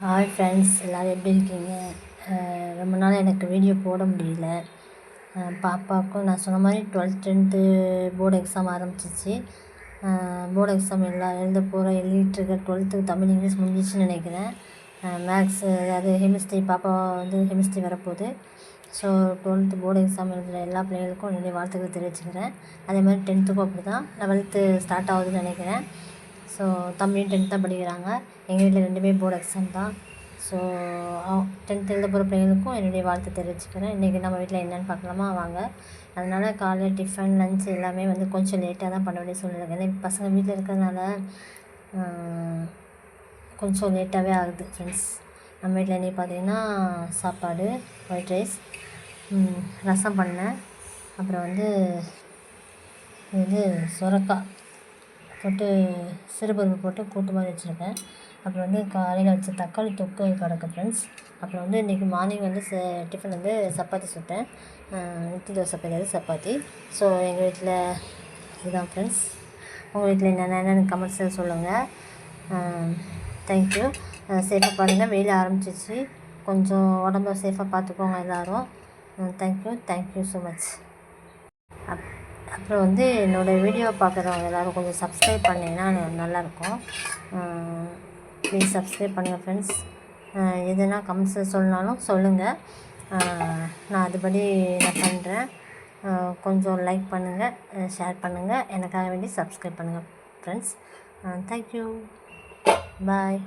Hi friends, எல்லோரும் எப்படி இருக்கீங்க? ரொம்ப நாள் எனக்கு வீடியோ போட முடியல. பாப்பாவுக்கும் நான் சொன்ன மாதிரி 12th 10th போர்டு எக்ஸாம் ஆரம்பிச்சிச்சு. போர்டு எக்ஸாம் எழுத போகிறேன், எழுதிட்டுருக்கேன். 12th தமிழ் இங்கிலீஷ் முடிஞ்சிச்சுன்னு நினைக்கிறேன். மேக்ஸ் அதாவது கெமிஸ்ட்ரி, பாப்பா வந்து கெமிஸ்ட்ரி வரப்போகுது. ஸோ 12th போர்டு எக்ஸாம் எழுதுகிற எல்லா பிள்ளைகளுக்கும் என்னுடைய வாழ்த்துக்கள் தெரிவிச்சுக்கிறேன். அதே மாதிரி 10th அப்படி தான். 11th ஸ்டார்ட் ஆகுதுன்னு நினைக்கிறேன். ஸோ தம்பியும் 10th தான் படிக்கிறாங்க. எங்கள் வீட்டில் 2 போர்டு எக்ஸாம் தான். ஸோ 10th எழுத போகிற பிள்ளைங்களுக்கும் என்னுடைய வாழ்த்து தெரிவிச்சுக்கிறேன். இன்றைக்கி நம்ம வீட்டில் என்னென்னு பார்க்கலாமா வாங்க. அதனால் காலையில் டிஃபன் லஞ்ச் எல்லாமே வந்து கொஞ்சம் லேட்டாக தான் பண்ண வேண்டிய சூழ்நிலை. ஏன்னா பசங்க வீட்டில் இருக்கிறதுனால கொஞ்சம் லேட்டாகவே ஆகுது ஃப்ரெண்ட்ஸ். நம்ம வீட்டில் இன்றைக்கி பார்த்திங்கன்னா சாப்பாடு, ஒயிட் ரைஸ், ரசம் பண்ணேன். அப்புறம் வந்து இது சுரக்காய் போட்டு சிறுபருப்பு போட்டு கூட்டு மாதிரி வச்சுருக்கேன். அப்புறம் வந்து காலையில் வச்ச தக்காளி தொக்கு கிடக்கு ஃப்ரெண்ட்ஸ். அப்புறம் வந்து இன்றைக்கி மார்னிங் வந்து டிஃபன் வந்து சப்பாத்தி சுட்டேன். இட்லி தோசை கிடையாது, சப்பாத்தி. ஸோ எங்கள் வீட்டில் இதுதான் ஃப்ரெண்ட்ஸ். உங்கள் வீட்டில் என்னென்னு கமெண்ட்ஸில் சொல்லுங்கள். தேங்க்யூ. சேஃபாக பாருங்கள், வெயில் ஆரம்பிச்சிச்சு. கொஞ்சம் உடம்ப சேஃபாக பார்த்துக்கோங்க எல்லோரும். Thank you so much. அப்புறம் வந்து என்னோடய வீடியோ பார்க்குறவங்க எல்லோரும் கொஞ்சம் சப்ஸ்கிரைப் பண்ணிங்கன்னா நல்லாயிருக்கும். ப்ளீஸ் சப்ஸ்கிரைப் பண்ணுங்கள் ஃப்ரெண்ட்ஸ். எதுனா கமெண்ட்ஸில் சொல்லனாலும் சொல்லுங்கள், நான் அதுபடி நான் பண்ணுறேன். கொஞ்சம் லைக் பண்ணுங்கள், ஷேர் பண்ணுங்கள், எனக்காக வேண்டி சப்ஸ்கிரைப் பண்ணுங்கள் ஃப்ரெண்ட்ஸ். தேங்க்யூ, பாய்.